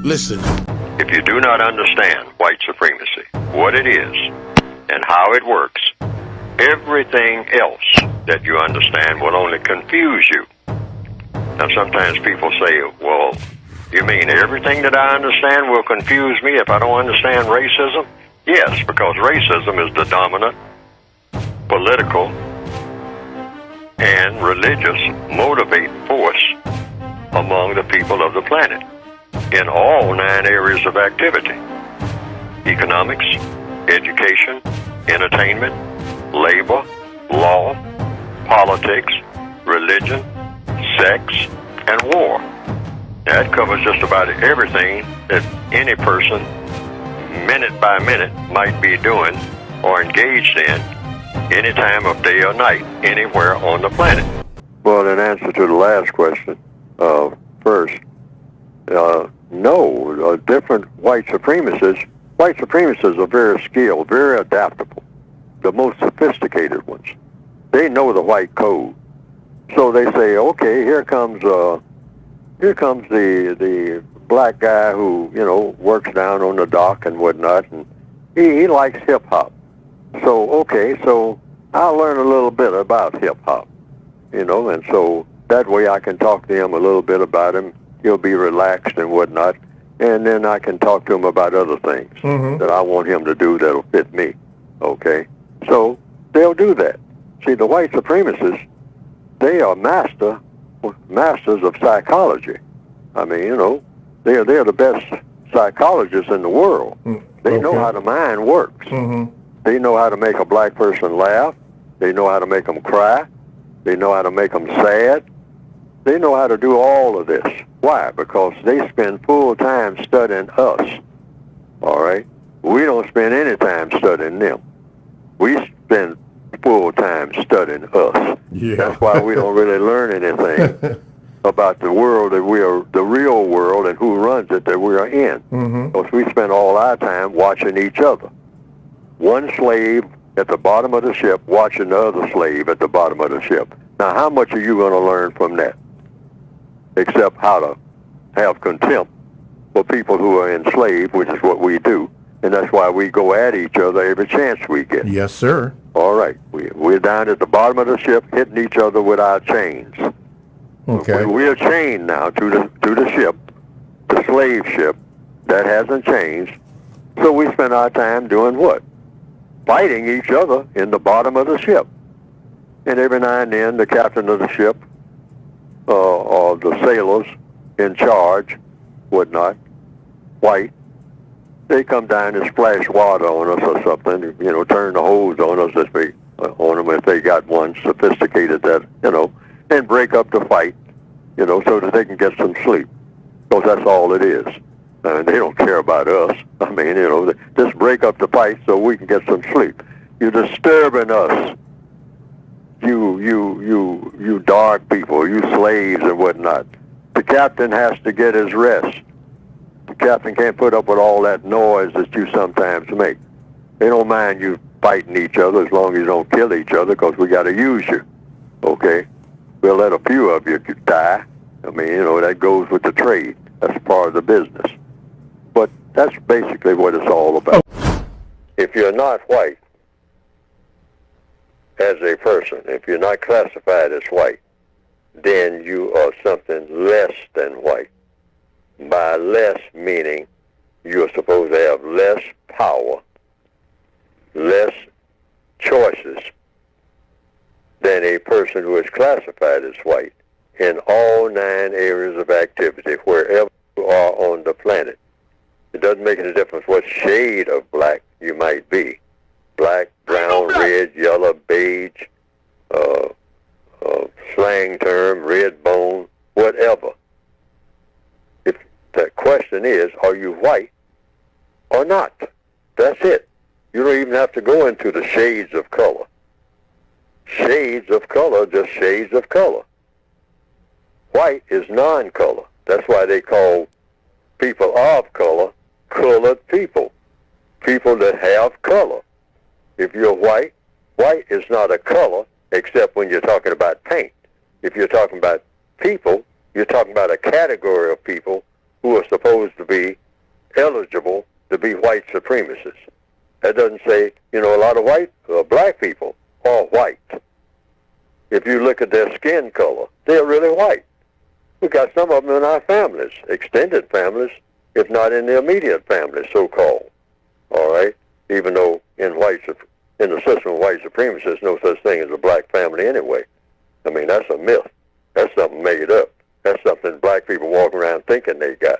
Listen. If you do not understand white supremacy, what it is, and how it works, everything else that you understand will only confuse you. Now, sometimes people say, well, you mean everything that I understand will confuse me if I don't understand racism? Yes, because racism is the dominant political and religious motivating force among the people of the planet in all 9 areas of activity: economics, education, entertainment, labor, law, politics, religion, sex, and war. That covers just about everything that any person, minute by minute, might be doing or engaged in any time of day or night, anywhere on the planet. Well, in answer to the last question, first, no, different white supremacists are very skilled, very adaptable, the most sophisticated ones. They know the white code. So they say, okay, here comes the black guy who, works down on the dock and whatnot, and he likes hip-hop. So I'll learn a little bit about hip-hop, and so that way I can talk to him a little bit about him. He'll be relaxed and whatnot, and then I can talk to him about other things that I want him to do that'll fit me, okay? So they'll do that. See, the white supremacists, they are masters of psychology. I mean, they're the best psychologists in the world. They know how the mind works. They know how to make a black person laugh. They know how to make them cry. They know how to make them sad. They know how to do all of this. Why? Because they spend full time studying us. All right? We don't spend any time studying them. We spend full time studying us. Yeah. That's why we don't really learn anything about the world that we are, the real world, and who runs it that we are in. Because we spend all our time watching each other. One slave at the bottom of the ship watching the other slave at the bottom of the ship. Now, how much are you going to learn from that? Except how to have contempt for people who are enslaved, which is what we do. And that's why we go at each other every chance we get. Yes, sir. All right. We're down at the bottom of the ship hitting each other with our chains. Okay. We're chained now to the ship, the slave ship. That hasn't changed. So we spend our time doing what? Fighting each other in the bottom of the ship. And every now and then the captain of the ship or the sailors in charge, whatnot, white, they come down and splash water on us or something, turn the hose on us on them if they got one sophisticated that, and break up the fight, so that they can get some sleep. Because that's all it is. And they don't care about us. I mean, just break up the fight so we can get some sleep. You're disturbing us. You dark people, you slaves and whatnot. The captain has to get his rest. The captain can't put up with all that noise that you sometimes make. They don't mind you fighting each other as long as you don't kill each other, because we got to use you. Okay? We'll let a few of you die. I mean, that goes with the trade. That's part of the business. But that's basically what it's all about. If you're not white as a person, if you're not classified as white, then you are something less than white. By less meaning you're supposed to have less power, less choices than a person who is classified as white in all 9 areas of activity, wherever you are on the planet. It doesn't make any difference what shade of black you might be. Black, brown, red, yellow, beige, slang term, red bone, whatever. If the question is, are you white or not? That's it. You don't even have to go into the shades of color. Shades of color, just shades of color. White is non-color. That's why they call people of color colored people. People that have color. If you're white, white is not a color except when you're talking about paint. If you're talking about people, you're talking about a category of people who are supposed to be eligible to be white supremacists. That doesn't say, a lot of black people are white. If you look at their skin color, they're really white. We got some of them in our families, extended families, if not in the immediate family, so-called. All right? Even though in the system of white supremacy, there's no such thing as a black family anyway. I mean, that's a myth. That's something made up. That's something black people walk around thinking they got.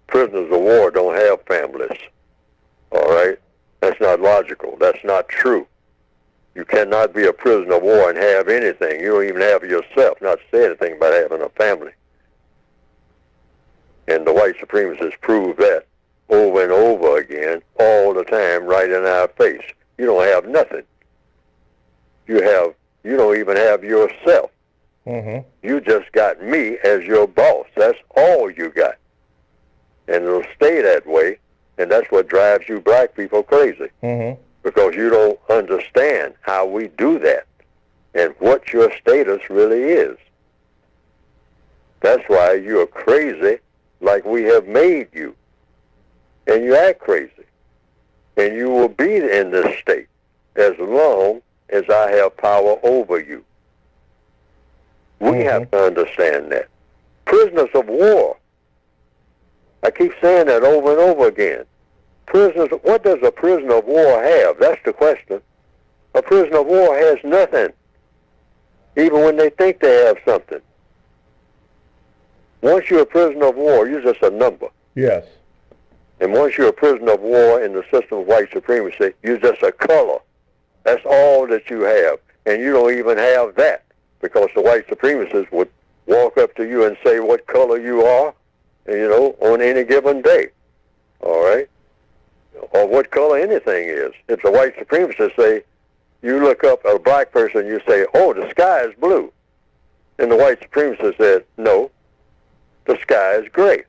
Prisoners of war don't have families. All right? That's not logical. That's not true. You cannot be a prisoner of war and have anything. You don't even have yourself, not say anything about having a family. And the white supremacists prove that over and over again, all the time, right in our face. You don't have nothing. You don't even have yourself. Mm-hmm. You just got me as your boss. That's all you got. And it'll stay that way, and that's what drives you black people crazy. Mm-hmm. Because you don't understand how we do that and what your status really is. That's why you're crazy like we have made you. And you act crazy. And you will be in this state as long as I have power over you. We have to understand that. Prisoners of war. I keep saying that over and over again. What does a prisoner of war have? That's the question. A prisoner of war has nothing, even when they think they have something. Once you're a prisoner of war, you're just a number. Yes. And once you're a prisoner of war in the system of white supremacy, you're just a color. That's all that you have. And you don't even have that, because the white supremacists would walk up to you and say what color you are, on any given day. All right? Or what color anything is. If the white supremacists say, you look up at a black person, you say, oh, the sky is blue. And the white supremacist said, no, the sky is gray.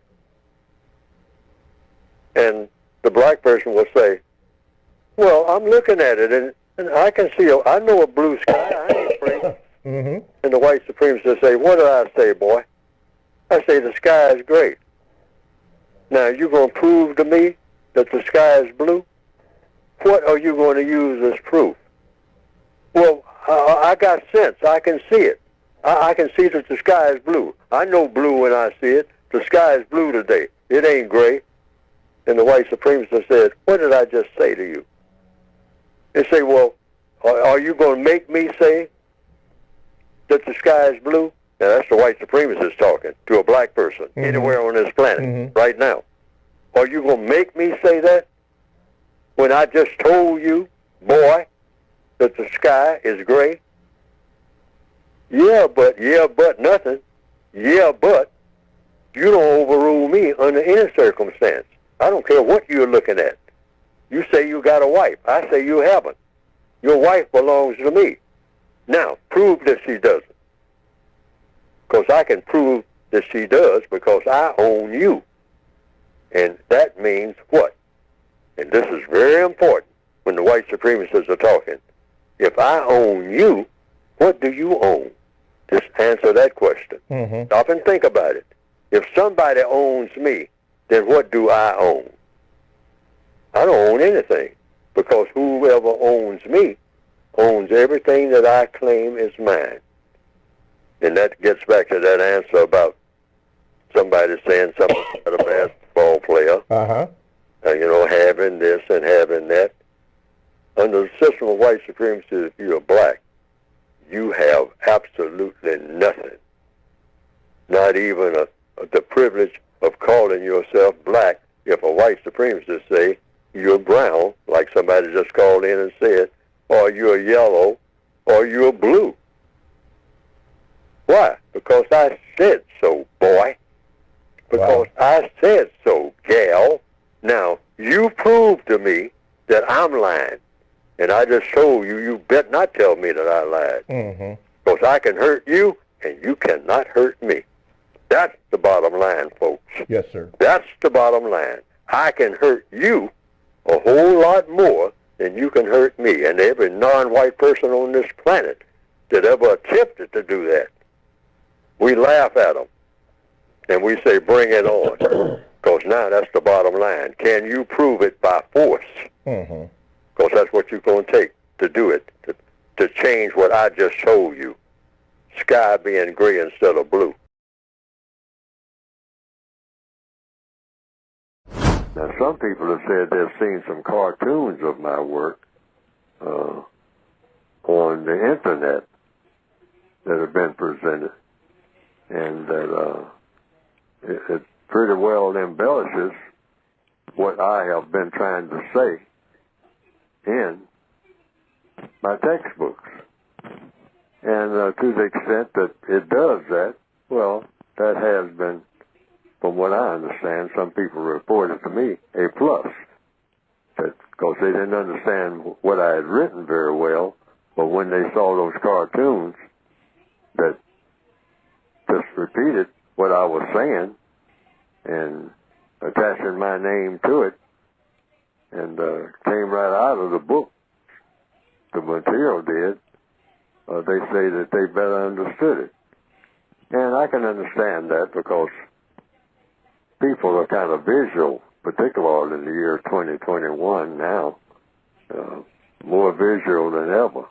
And the black person will say, well, I'm looking at it, and I can see, I know a blue sky, I ain't afraid. Mm-hmm. And the white supremacists say, what did I say, boy? I say the sky is gray. Now, you going to prove to me that the sky is blue? What are you going to use as proof? Well, I got sense. I can see it. I can see that the sky is blue. I know blue when I see it. The sky is blue today. It ain't gray. And the white supremacist said, what did I just say to you? They say, well, are you going to make me say that the sky is blue? Now, that's the white supremacist talking to a black person anywhere on this planet right now. Are you going to make me say that when I just told you, boy, that the sky is gray? Yeah, but nothing. Yeah, but you don't overrule me under any circumstance. I don't care what you're looking at. You say you got a wife. I say you haven't. Your wife belongs to me. Now, prove that she doesn't. Because I can prove that she does because I own you. And that means what? And this is very important when the white supremacists are talking. If I own you, what do you own? Just answer that question. Mm-hmm. Stop and think about it. If somebody owns me, then what do I own? I don't own anything, because whoever owns me owns everything that I claim is mine. And that gets back to that answer about somebody saying something about a basketball player, having this and having that. Under the system of white supremacy, if you're black, you have absolutely nothing. Not even the privilege of calling yourself black. If a white supremacist say you're brown, like somebody just called in and said, or you're yellow, or you're blue. Why? Because I said so, boy. Because I said so, gal. Now, you prove to me that I'm lying. And I just told you, you bet not tell me that I lied. Mm-hmm. Because I can hurt you, and you cannot hurt me. That's the bottom line, folks. Yes, sir. That's the bottom line. I can hurt you a whole lot more than you can hurt me. And every non-white person on this planet that ever attempted to do that, we laugh at them. And we say, bring it on. Because now that's the bottom line. Can you prove it by force? Mm-hmm. Because that's what you're going to take to do it, to change what I just told you. Sky being gray instead of blue. Now, some people have said they've seen some cartoons of my work on the internet that have been presented, and that it pretty well embellishes what I have been trying to say in my textbooks. And to the extent that it does that, well, that has been, from what I understand, some people reported to me, a plus. Because they didn't understand what I had written very well, but when they saw those cartoons that just repeated what I was saying and attaching my name to it, and came right out of the book, the material did, they say that they better understood it. And I can understand that because people are kind of visual, particularly in the year 2021 now, more visual than ever.